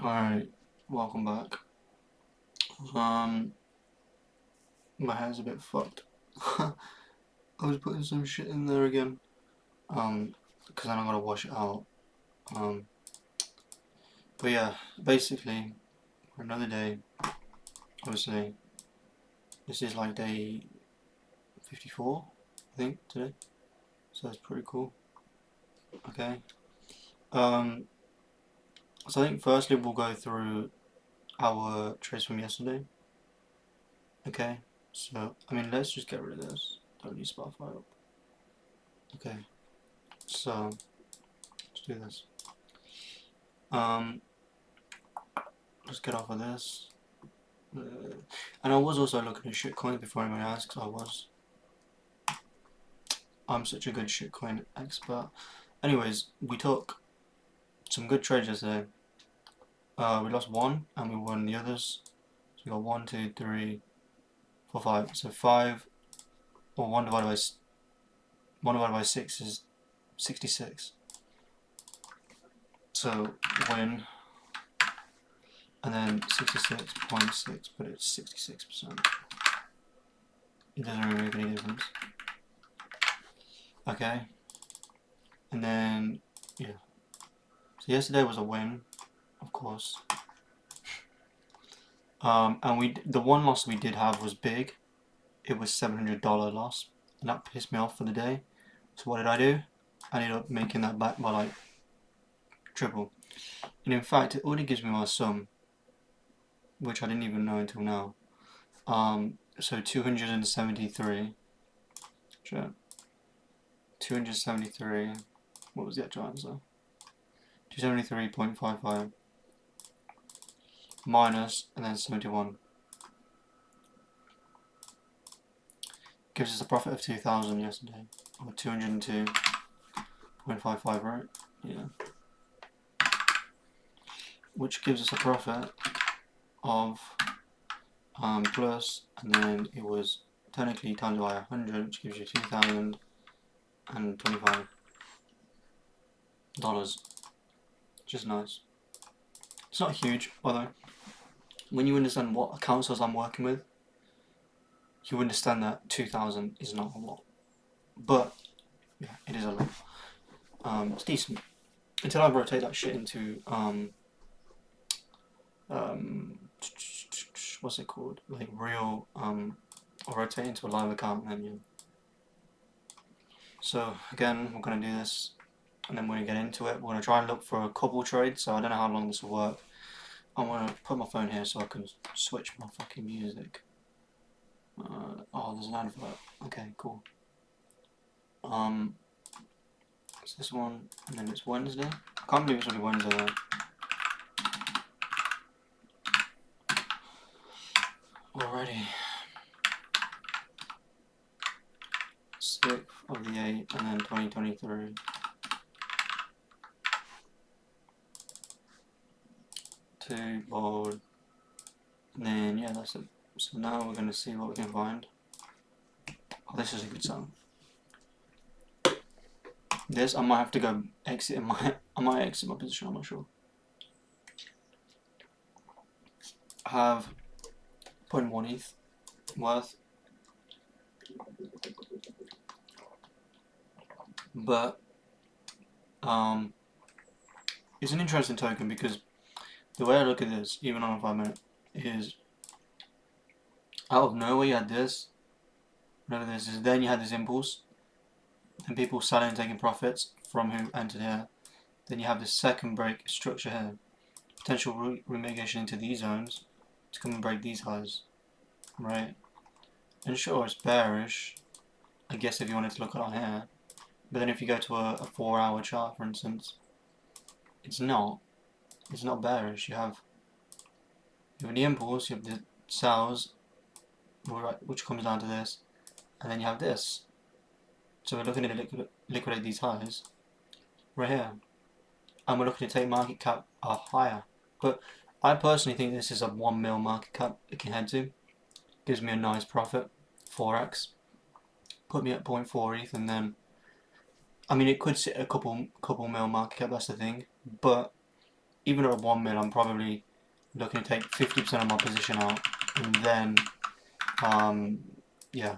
Alright, welcome back. Um, my hair's a bit fucked. I was putting some shit in there again. Because then I'm gonna wash it out. Um, but yeah, basically, for another day, obviously, this is like day 54, I think, today. So that's pretty cool. Okay. Um, so I think firstly we'll go through our trades from yesterday. Okay. So, I mean, let's just get rid of this. Don't need Spotify up. Okay. So, let's do this. Um, let's get off of this. And I was also looking at shitcoins before anyone asks. I'm such a good shitcoin expert. Anyways, we took some good trades yesterday. We lost one and we won the others. So we got 1, 2, 3, 4, 5. So 5 or 1 divided by 6 is 66. So win, and then 66.6, but it's 66%. It doesn't really make any difference. Okay, and then yeah. So yesterday was a win, of course. And the one loss we did have was big. It was $700 loss, and that pissed me off for the day. So what did I do? I ended up making that back by like triple. And in fact, it already gives me my sum, which I didn't even know until now. So 273. Sure. 273. What was the actual answer? 273.55 minus and then 71 gives us a profit of 2,000 yesterday, or 202.55, right? Yeah. Which gives us a profit of plus, and then it was technically times by 100, which gives you $2,025, which is nice. It's not huge, although when you understand what account I'm working with, you understand that 2,000 is not a lot, but yeah, it is a lot. It's decent until I rotate that shit into what's it called? Like real or rotate into a live account menu. So again, we're gonna do this, and then we're gonna get into it. We're gonna try and look for a couple trades. So I don't know how long this will work. I'm gonna put my phone here so I can switch my fucking music. Oh, there's an advert. Okay, cool. It's this one, and then it's Wednesday. I can't believe it's already Wednesday though. Alrighty. 6th of the 8th, and then 2023. Two bold. And then yeah, that's it. So now we're gonna see what we can find. Oh, this is a good song. This I might have to go exit in my I might exit my position, I'm not sure. I have 0.1 ETH worth. But it's an interesting token because the way I look at this, even on a 5-minute, is out of nowhere you had this, whatever this is, then you had this impulse, then people selling and taking profits from who entered here. Then you have this second break structure here, potential remitigation into these zones to come and break these highs, right? And sure, it's bearish, I guess, if you wanted to look at it on here, but then if you go to a 4-hour chart, for instance, it's not bearish. You have the impulse, you have the sells, which comes down to this, and then you have this. So we're looking to liquidate these highs right here, and we're looking to take market cap higher. But I personally think this is a 1 mil market cap it can head to. Gives me a nice profit, 4x. Put me at 0.4 ETH, and then I mean it could sit at a couple mil market cap. That's the thing, but even at 1 mil, I'm probably looking to take 50% of my position out, and then, yeah,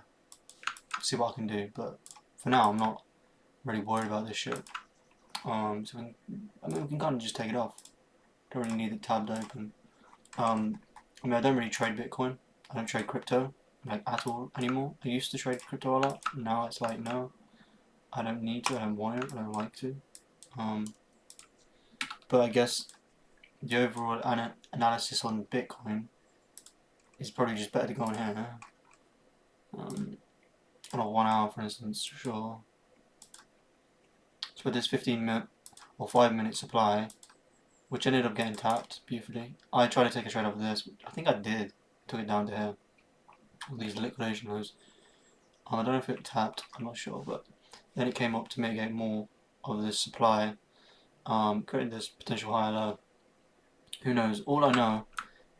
see what I can do. But for now, I'm not really worried about this shit. So we can kind of just take it off. Don't really need it tabbed open. I mean, I don't really trade Bitcoin. I don't trade crypto, like, at all anymore. I used to trade crypto a lot. Now it's like, no, I don't need to. I don't want it. I don't like to. But I guess the overall analysis on Bitcoin is probably just better to go on here. On a 1 hour, for instance, sure. So with this 15-minute or 5-minute supply, which ended up getting tapped beautifully. I tried to take a trade off of this. I think I did. Took it down to here. All these liquidation lows. I don't know if it tapped. I'm not sure, but then it came up to mitigate more of this supply, creating this potential higher low. Who knows? All I know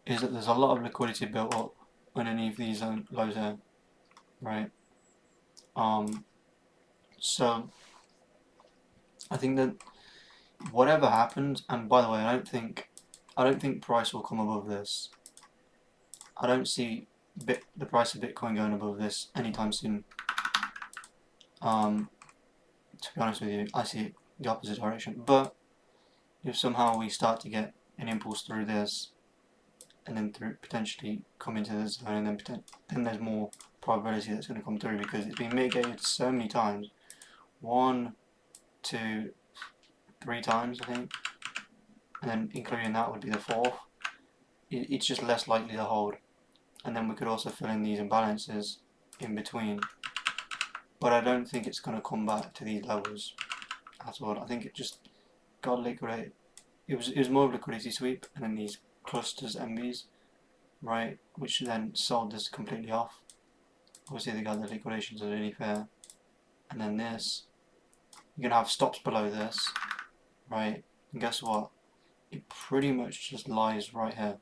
is that there's a lot of liquidity built up underneath these lows here, right? So I think that whatever happens, and by the way, I don't think price will come above this. I don't see the price of Bitcoin going above this anytime soon. To be honest with you, I see it the opposite direction. But if somehow we start to get an impulse through this, and then through potentially come into this zone, and then there's more probability that's going to come through, because it's been mitigated so many times. 1, 2, 3 times, I think, and then including that would be the 4th. It's just less likely to hold. And then we could also fill in these imbalances in between. But I don't think it's going to come back to these levels at all. I think it just got liquidated. It was more of a liquidity sweep, and then these clusters MBs, right, which then sold this completely off. Obviously they got the liquidations underneath there. And then this, you're going to have stops below this, right, and guess what? It pretty much just lies right here.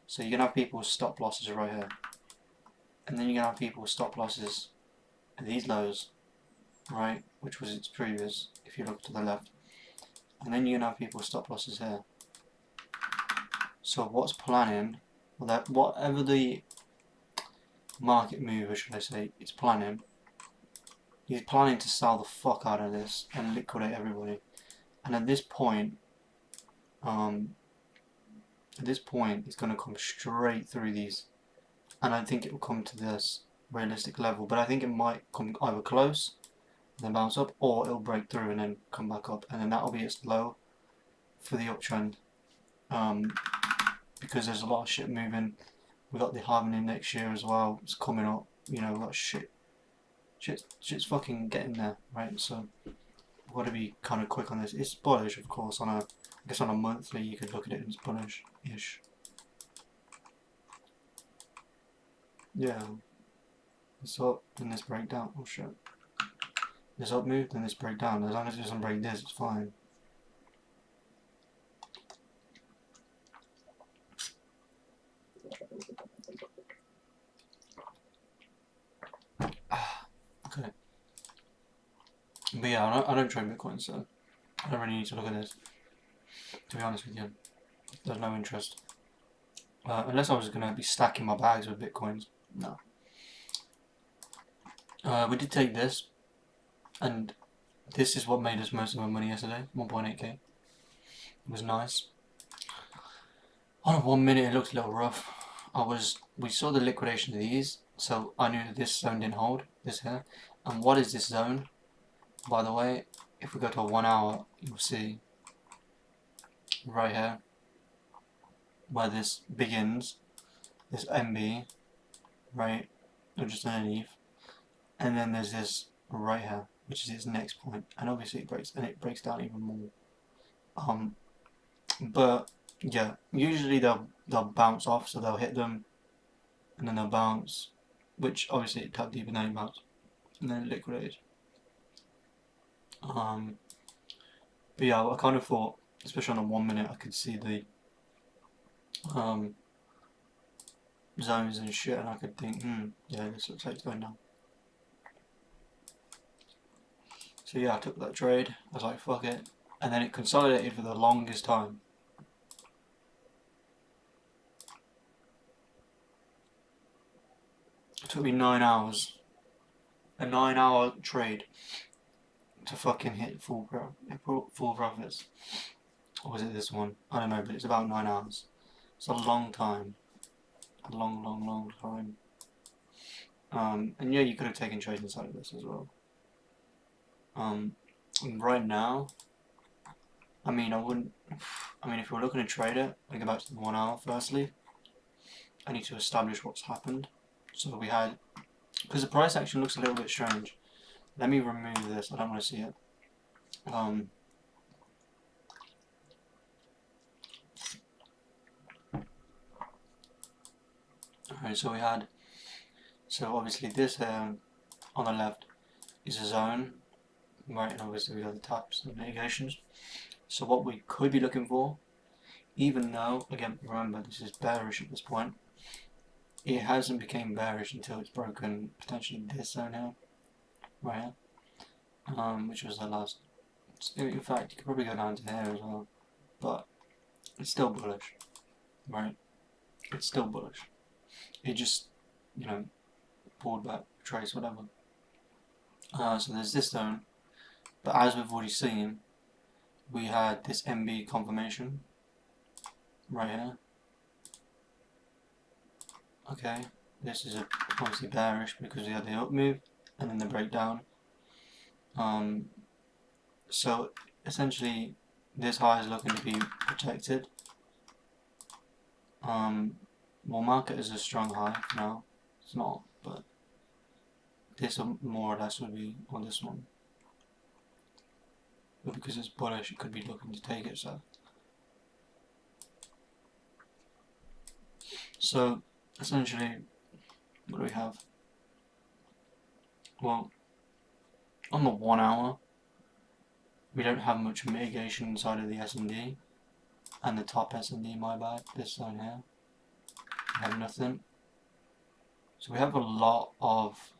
So you're going to have people with stop losses right here. And then you're going to have people with stop losses at these lows, right, which was its previous, if you look to the left. And then you're going to have people with stop losses here. So what's planning, well, that whatever the market mover, should I say, is planning, he's planning to sell the fuck out of this and liquidate everybody. And at this point, it's going to come straight through these, and I think it will come to this realistic level. But I think it might come either close, and then bounce up, or it'll break through and then come back up, and then that'll be its low for the uptrend. Because there's a lot of shit moving. We got the halving next year as well. It's coming up. You know, we got shit's fucking getting there, right? So we've got to be kind of quick on this. It's bullish, of course. I guess on a monthly, you could look at it and it's bullish-ish. Yeah. It's up, then this breakdown. Oh shit. This up move, then this breakdown. As long as it doesn't break this, it's fine. Okay. But yeah, I don't trade Bitcoin, so I don't really need to look at this. To be honest with you, there's no interest. Unless I was going to be stacking my bags with Bitcoins. No. We did take this, and this is what made us most of our money yesterday, 1.8k. It was nice. On a 1 minute it looked a little rough. We saw the liquidation of these, so I knew that this zone didn't hold, this here. And what is this zone? By the way, if we go to a 1 hour, you'll see right here where this begins, this MB, right, or just underneath, and then there's this right here, which is its next point, and obviously it breaks down even more. But yeah, usually they'll bounce off, so they'll hit them, and then they'll bounce, which obviously it tapped deep and then it bounced, and then it liquidated. But yeah, I kind of thought, especially on a 1 minute, I could see the zones and shit, and I could think, yeah, this looks like it's going down. So yeah, I took that trade. I was like, fuck it, and then it consolidated for the longest time. took me 9 hours. A 9-hour trade to fucking hit full profits. Or was it this one? I don't know, but it's about 9 hours. It's a long time. A long time. And yeah, you could have taken trades inside of this as well. Right now, I mean, if we're looking to trade it, I go back to the 1 hour firstly. I need to establish what's happened. So we had, because the price action looks a little bit strange. Let me remove this, I don't want to see it. Alright, so we had, so obviously this on the left is a zone, right, and obviously we have the taps and mitigations. So what we could be looking for, even though, again, remember this is bearish at this point, it hasn't become bearish until it's broken potentially this zone here, right here, which was the last. In fact, you could probably go down to here as well, but it's still bullish, right? It's still bullish. It just, you know, pulled back, trace, whatever. So there's this zone, but as we've already seen, we had this MB confirmation right here. Okay, this is obviously bearish because we had the up move and then the breakdown. So essentially, this high is looking to be protected. We'll mark it as a strong high for now. It's not, but this more or less would be on this one. But because it's bullish, it could be looking to take it. So essentially, what do we have? Well, on the 1 hour, we don't have much mitigation inside of the S&D, and the top S&D, my bad, this zone here, we have nothing. So we have a lot of,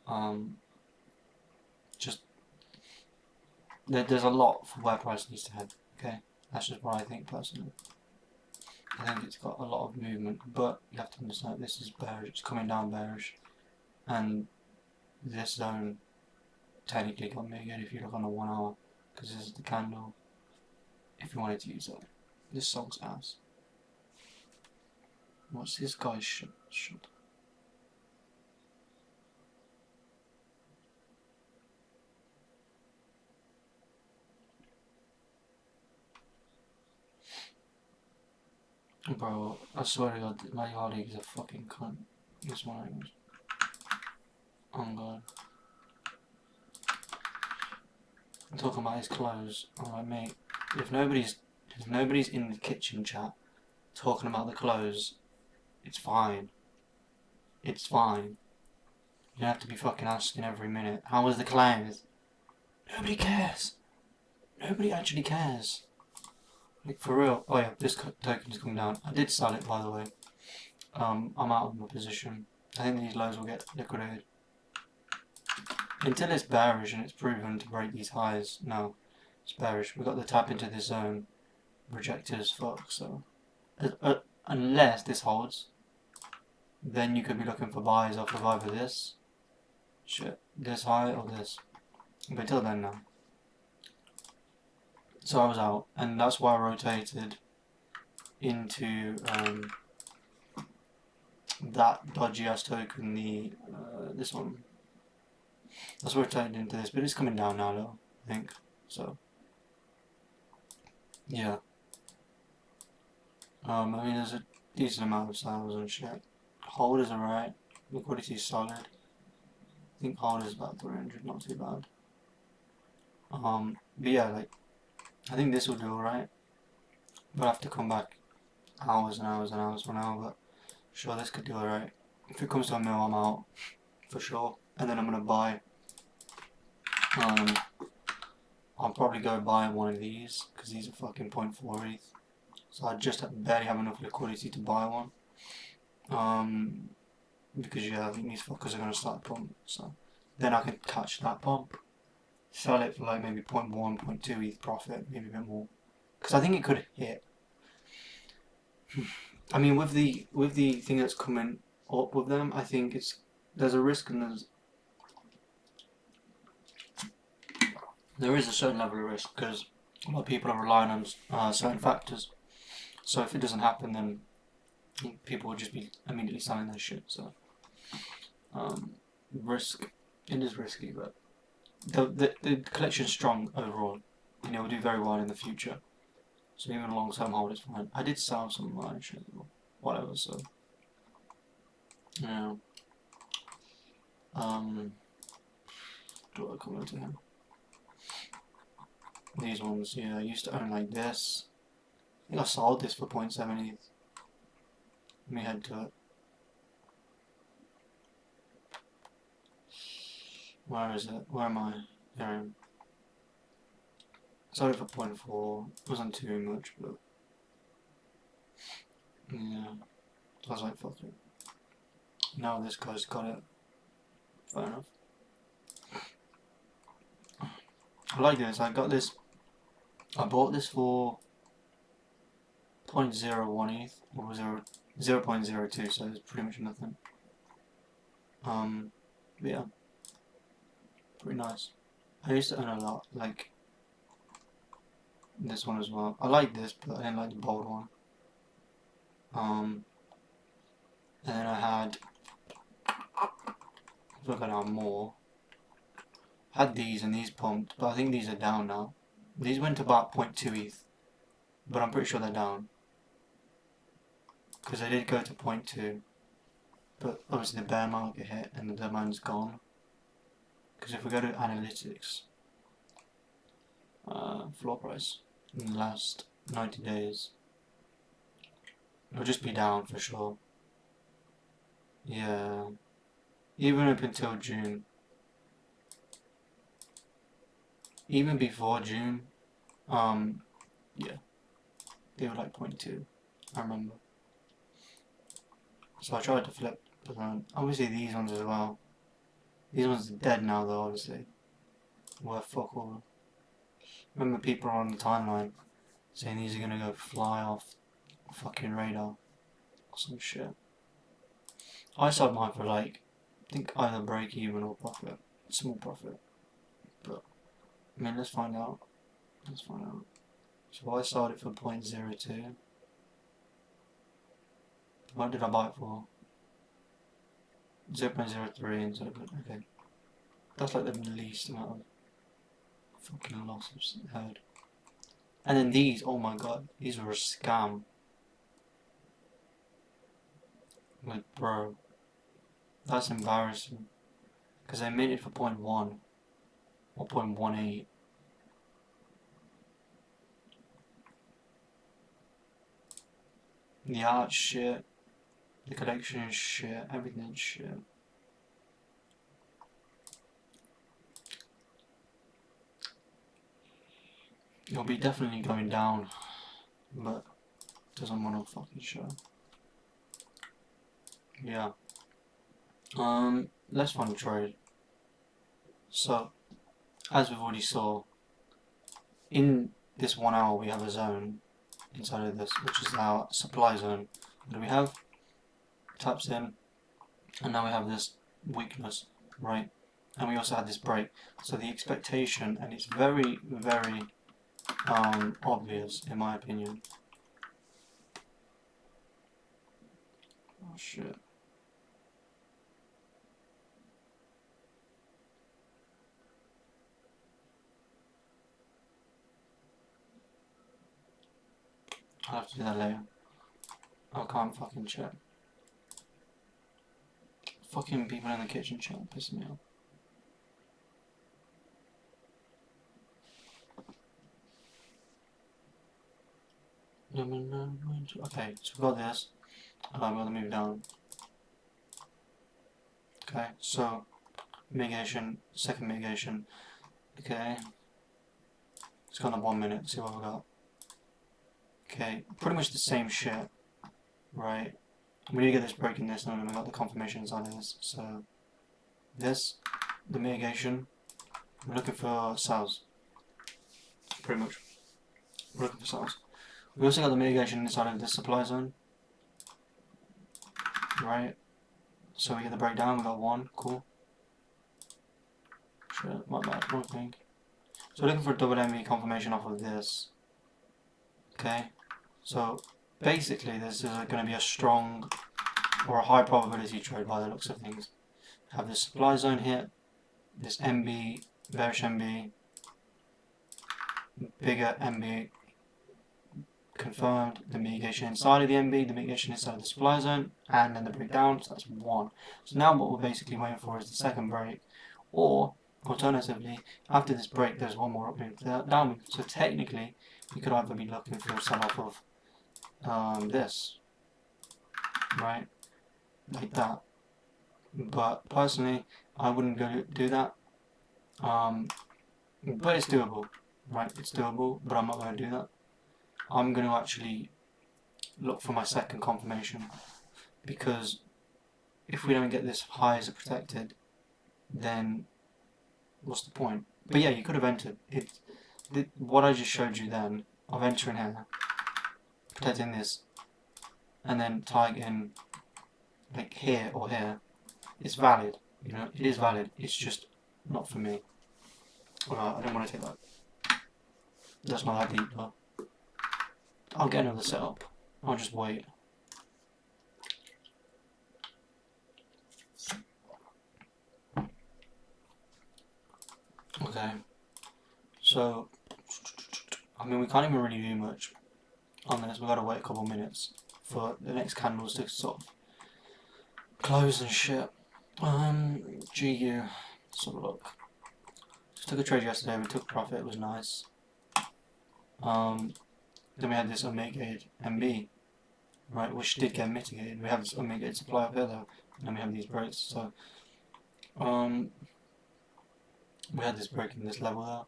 there's a lot for where price needs to head, okay? That's just what I think personally. I think it's got a lot of movement, but you have to understand this is bearish, it's coming down bearish, and this zone technically got mitigated if you look on the 1 hour, because this is the candle, if you wanted to use it. This song's ass. What's this guy's shit? Bro, I swear to God, my colleague is a fucking cunt. This one, oh God. I'm talking about his clothes. I'm like, mate, if nobody's in the kitchen chat talking about the clothes, it's fine. It's fine. You don't have to be fucking asking every minute, how was the clothes? Nobody cares. Nobody actually cares. Like, for real. Oh yeah, this token is coming down. I did sell it, by the way. I'm out of my position. I think these lows will get liquidated. Until it's bearish and it's proven to break these highs, no, it's bearish. We've got the tap into this zone, rejected as fuck, so unless this holds, then you could be looking for buys off of either this high or this, but until then, no. So I was out, and that's why I rotated into that dodgy ass token, this one. That's rotated into this, but it's coming down now though, I think, so yeah. I mean, there's a decent amount of sales and shit. Hold is alright, liquidity is solid. I think hold is about 300, not too bad. But yeah, like, I think this will do alright, but I have to come back hours and hours and hours from now, but sure, this could do alright. If it comes to a mill, I'm out, for sure, and then I'm gonna buy, I'll probably go buy one of these, because these are fucking 0.4 ETH, so I just barely have enough liquidity to buy one, because yeah, I think these fuckers are gonna start pumping, so then I can catch that pump, sell it for like maybe 0.1, 0.2 ETH profit, maybe a bit more, because I think it could hit. I mean, with the thing that's coming up with them, I think it's there's a risk and there is a certain level of risk because a lot of people are relying on certain factors. So if it doesn't happen, then people will just be immediately selling their shit. So risk, it is risky, but the collection's strong overall, and it will do very well in the future. So even a long-term hold is fine. I did sell some of my shit, or whatever. So yeah. Do I comment to him? These ones, yeah, I used to own like this. I think I sold this for 0.7 ETH. Let me head to it. Where is it? Where am I? Here I am. I sold it for 0.4. Wasn't too much, but yeah. So I was like, fuck it. Now this guy's got it. Fair enough. I like this. I got this. I bought this for 0.01 ETH or 0.02, so it's pretty much nothing. Yeah, pretty nice. I used to own a lot, like this one as well. I like this, but I didn't like the bold one. And then I had, look at how more. I had these and these pumped, but I think these are down now. These went to about 0.2 ETH, but I'm pretty sure they're down. Because they did go to 0.2, but obviously the bear market hit and the demand's gone. Because if we go to analytics, floor price in the last 90 days, it'll just be down for sure. Yeah, even up until June. Even before June, yeah, they were like 0.2, I remember. So I tried to flip, but then obviously these ones as well. These ones are dead now though, obviously. Worth fuck all. Remember people on the timeline saying these are gonna go fly off fucking radar or some shit. I sold mine for like, I think either break even or profit. Small profit. But, I mean, let's find out. Let's find out. So I sold it for 0.02. What did I buy it for? 0.03 instead of, okay. That's like the least amount of fucking loss I've heard. And then these, oh my god, these were a scam. Like, bro, that's embarrassing. Because they made it for 0.1 or 0.18. The art's shit, the collection is shit, everything's shit. It'll be definitely going down, but doesn't want to fucking show. Yeah. Let's find a trade. So, as we've already saw, in this 1 hour we have a zone inside of this, which is our supply zone. What do we have? Taps in, and now we have this weakness, right? And we also had this break. So the expectation, and it's very, very obvious in my opinion. Oh shit. I'll have to do that later. I can't fucking check. Fucking people in the kitchen chat pissing me off. Okay, so we've got this. I'm going to move down. Okay, so mitigation, second mitigation. Okay, it's gone up 1 minute. See what we got. Okay, pretty much the same shit, right? We need to get this break in this, and then we got the confirmations on this. So this, the mitigation. We're looking for sales. Pretty much, we're looking for sales. We also got the mitigation inside of this supply zone, right? So we get the breakdown, we got 1, cool. Shit, my bad, wrong thing. So we're looking for a double MB confirmation off of this. Okay, so basically this is going to be a strong or a high probability trade by the looks of things. Have this supply zone hit, this MB, bearish MB, bigger MB confirmed, the mitigation inside of the MB, the mitigation inside of the supply zone, and then the breakdown, so that's 1. So now what we're basically waiting for is the second break, or alternatively, after this break there's one more up move, down move. So technically, you could either be looking for a sell-off of this, right, like that. But personally, I wouldn't go do that. But it's doable, right? It's doable, but I'm not going to do that. I'm going to actually look for my second confirmation, because if we don't get this high as a protected, then what's the point? But yeah, you could have entered it. What I just showed you then of entering here, protecting this, and then tying in like here or here, it's valid. You know, it is valid. It's just not for me. I don't want to take that. That's not that deep, but I'll get another setup. I'll just wait. Okay. So, I mean, we can't even really do much on this. We've got to wait a couple minutes for the next candles to sort of close and shit. GU. Let's have a look. Just took a trade yesterday. We took profit. It was nice. Then we had this unmitigated MB, right, which did get mitigated. We have this unmitigated supply up here though, and then we have these breaks. So, we had this break in this level there,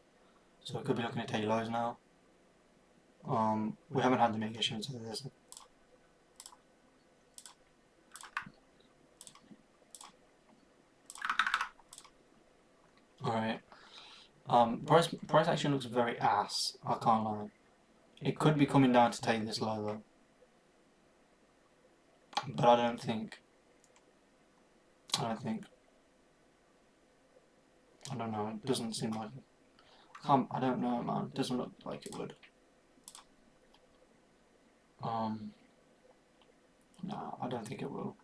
so we could be looking at take lows now. We haven't had the mitigation into this. Alright. Price action looks very ass, I can't lie. It could be coming down to take this low though. But I don't think. I don't know, it doesn't seem like it. I don't know, man. It doesn't look like it would. No, I don't think it will.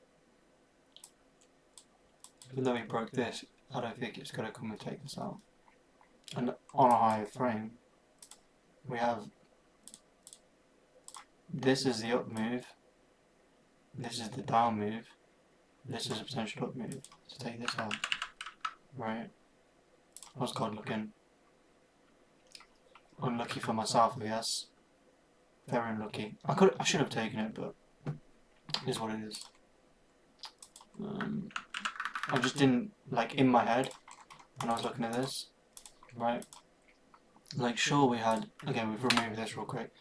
Even though we broke this, I don't think it's going to come and take this out. And on a higher frame, we have this is the up move, this is the down move, this is a potential up move to take this out, right? How's God looking? Unlucky for myself, I guess. Very unlucky. I should have taken it, but it is what it is. I just didn't, like, in my head when I was looking at this, right? Like, sure, we had, okay, we've removed this real quick,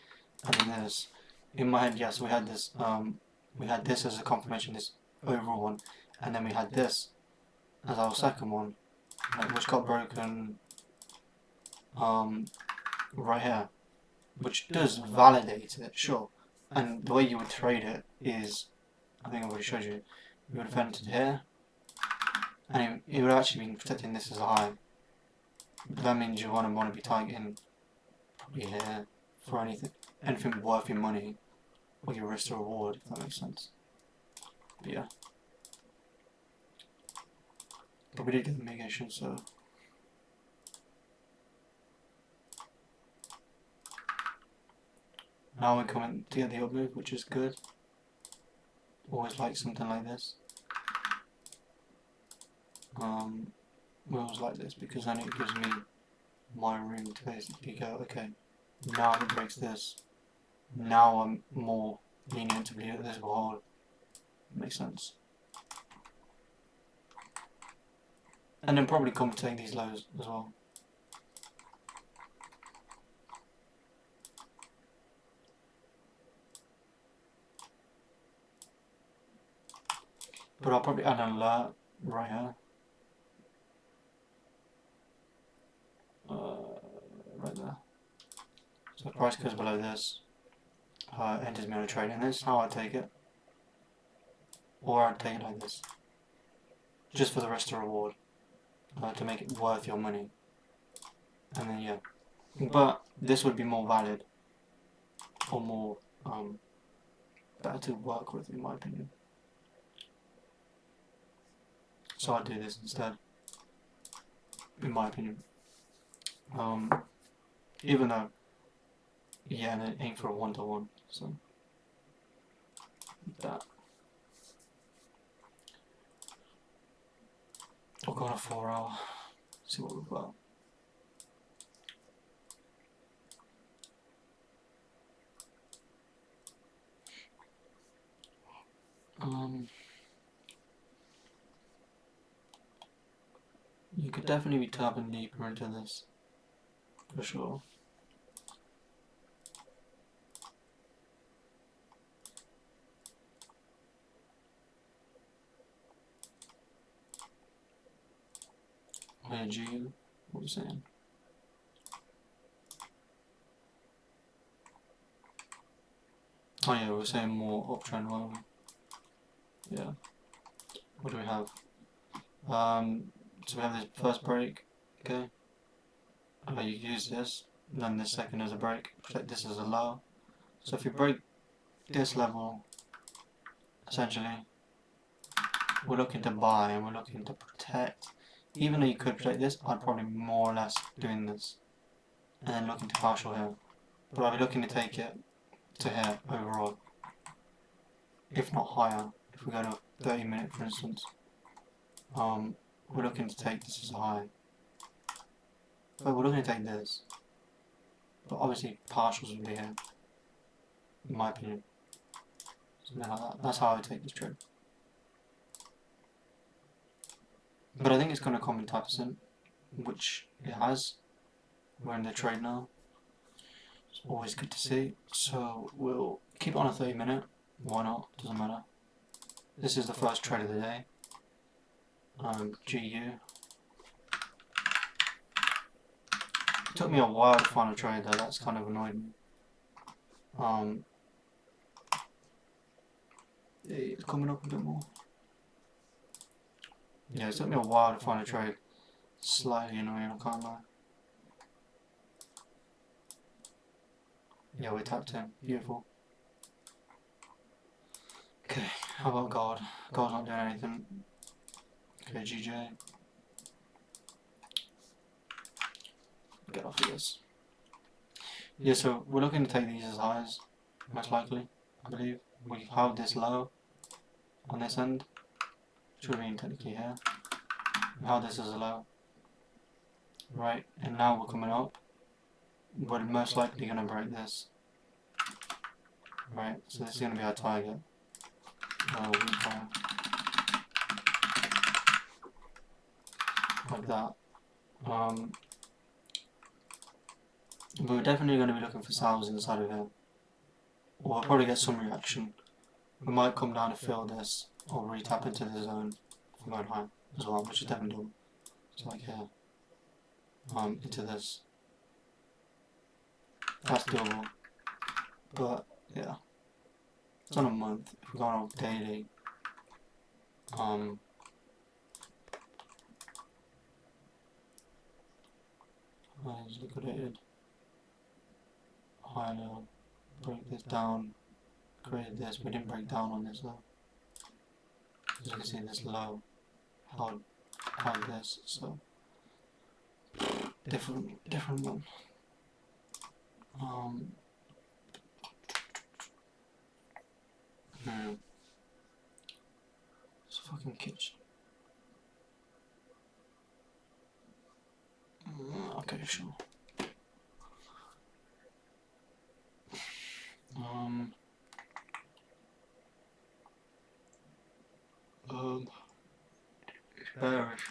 and then this. In my head, yes, we had this as a confirmation, this overall one, and then we had this as our second one, like, which got broken right here, which does validate it, sure. And the way you would trade it is, I think I've already showed you, you would have entered here, and it would have actually been protecting this as a high. But that means you want to be targeting probably here for anything worth your money, or your risk to reward, if that makes sense. But yeah. But we did get the mitigation, so. Now we're coming to get the up move, which is good. Always like something like this. We always like this because then it gives me my room to basically go, okay, now it breaks this. Now I'm more lenient to believe that this will hold. Makes sense. And then probably come to take these lows as well. But I'll probably add an alert right here. Right there. So the price goes below this. Enters me on a trade, and this is how I take it. Or I'd take it like this. just for the rest of the reward, to make it worth your money. And then yeah, but this would be more valid, or more better to work with, in my opinion. So I'd do this instead, in my opinion. Even though, yeah, and it ain't for a 1-to-1, so that. We'll go on a 4-hour, see what we've got. You could definitely be tapping deeper into this, for sure. Hey, G, what are you saying? Oh yeah, we were saying more uptrend, weren't we? Yeah. What do we have? So we have this first break, okay? You use this, and then this second as a break, protect this as a low. So if you break this level, essentially, we're looking to buy and we're looking to protect. Even though you could protect this, I'd probably more or less doing this, and then looking to partial here. But I'd be looking to take it to here overall, if not higher. If we go to 30-minute, for instance, we're looking to take this as a high. But we're looking to take this. But obviously partials would be here, in my opinion. Something like that. That's how I would take this trade. But I think it's going to come in Typeson, which it has. We're in the trade now. It's always good to see. So we'll keep it on a 30-minute. Why not? Doesn't matter. This is the first trade of the day. GU. It took me a while to find a trade though, that's kind of annoyed me. It's coming up a bit more. Yeah, it took me a while to find a trade. Slightly annoying, I can't lie. Yeah, we tapped in. Beautiful. Okay, how about God? God's not doing anything. Okay, GJ. Get off of this. Yeah, so we're looking to take these as highs, most likely, I believe. We held this low on this end. Should have been technically here. We held this as a low. Right, and now we're coming up. We're most likely going to break this. Right, so this is going to be our target. Like that. But we're definitely going to be looking for sells inside of here. Or we'll probably get some reaction. We might come down to fill this, or re-tap into the zone if we're going high as well, which is definitely doable. So like here. Into this. That's doable. But yeah. It's on a month. If we're going on daily. Is liquidated. High low. Break this down. Created this. We didn't break down on this though. As you can see, this low held this. So different one. It's a fucking kitchen. Okay, sure. It's bearish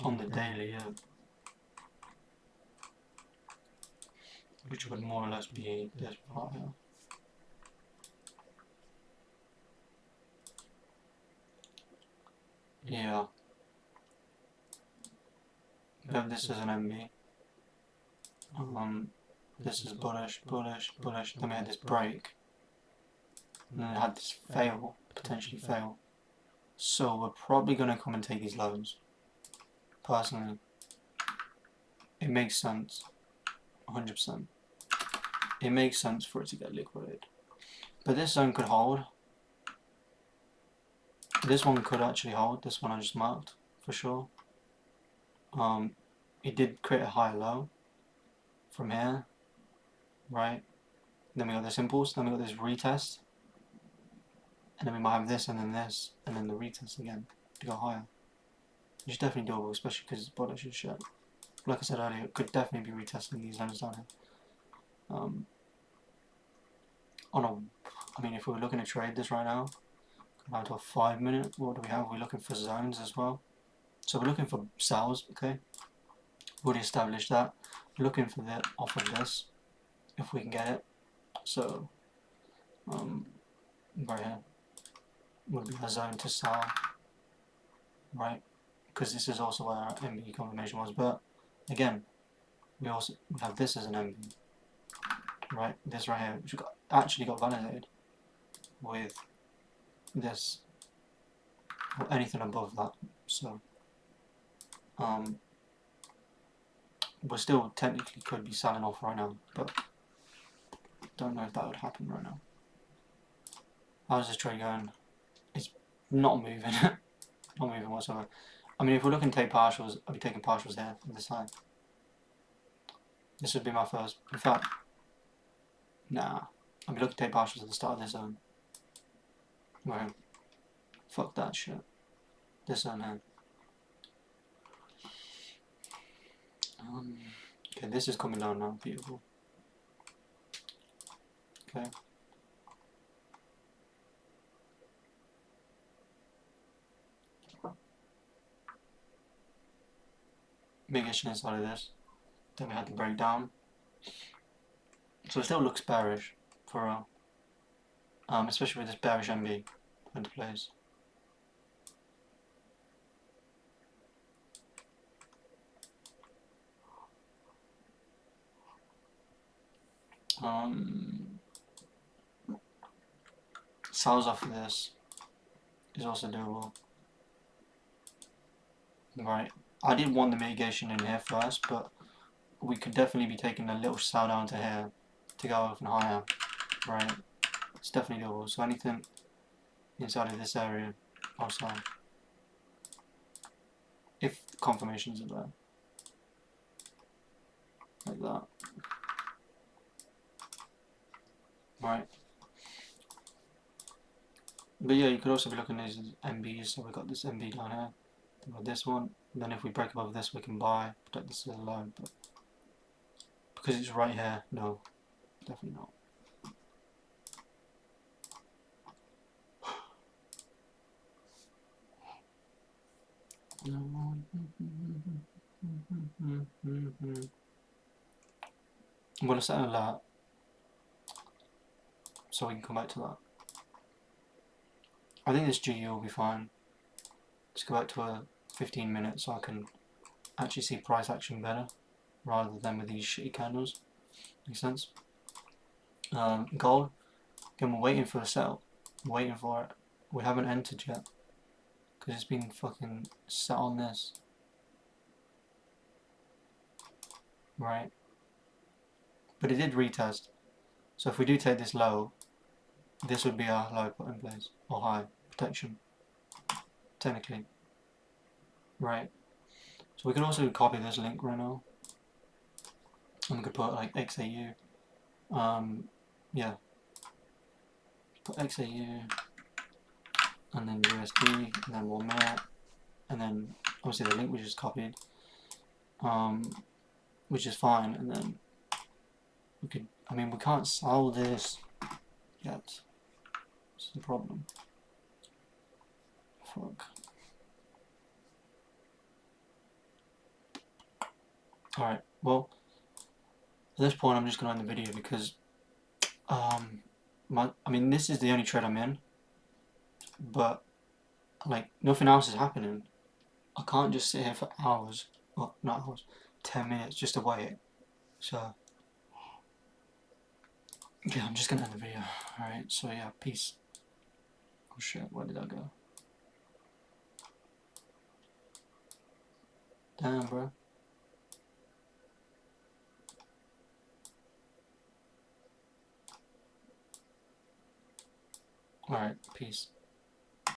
on the daily, yeah. Which would more or less be this part here. Yeah. We have this as an MB. This is bullish, bullish, bullish. Then we had this break. And then it had this fail, potentially fail. So we're probably going to come and take these lows. Personally, it makes sense. 100%. It makes sense for it to get liquidated. But this zone could hold. This one could actually hold. This one I just marked for sure. It did create a high low from here, right? Then we got this impulse. Then we got this retest, and then we might have this, and then this, and then the retest again to go higher. Which is definitely doable, especially because it's bullish and shit. Like I said earlier, it could definitely be retesting these zones down here. I mean, if we were looking to trade this right now, down to a 5 minute, what do we have? We're looking for zones as well. So we're looking for sells, okay? Already established that. We're looking for the off of this, if we can get it. So, right here would be a zone to sell, right? Because this is also where our MB confirmation was. But again, we have this as an MB, right? This right here, which actually got validated with this or anything above that. So, we still technically could be selling off right now, but don't know if that would happen right now. How's this trade going? It's not moving. Not moving whatsoever. I mean, if we're looking to take partials, I'll be taking partials here on this side. This would be my first. In fact, nah. I'll be looking to take partials at the start of this zone. Right. Fuck that shit. This zone here. Okay, this is coming down now. Beautiful. Okay. Big issue inside of this. Then we had the breakdown. So it still looks bearish for real. Especially with this bearish MB into place. Sells off of this is also doable. Right. I did want the mitigation in here first, but we could definitely be taking a little sell down to here to go even higher. Right. It's definitely doable. So anything inside of this area, I'll sell. If confirmations are there. Like that. Right. But yeah, you could also be looking at these MBs. So we got this MB down here. Then got this one. And then if we break above this, we can buy. Protect this as a low. But because it's right here, no, definitely not. I'm going to set an alert so we can come back to that. I think this GU will be fine. Let's go back to a 15 minutes so I can actually see price action better rather than with these shitty candles. Makes sense? Gold, again, we're waiting for a sell. We're waiting for it. We haven't entered yet because it's been fucking set on this. Right? But it did retest. So if we do take this low, this would be our low put in place, or high protection, technically. Right? So we could also copy this link right now. And we could put like XAU. Yeah. Put XAU, and then USD, and then 1 minute, and then obviously the link we just copied, which is fine, and then we could, I mean, we can't sell this yet. That's the problem. Fuck. Alright, well, at this point I'm just going to end the video because, I mean, this is the only trade I'm in, but, like, nothing else is happening. I can't just sit here for hours, well, not hours, 10 minutes just to wait. So, yeah, I'm just going to end the video. Alright, so yeah, peace. Oh shit, where did I go? Damn, bro. Alright, peace.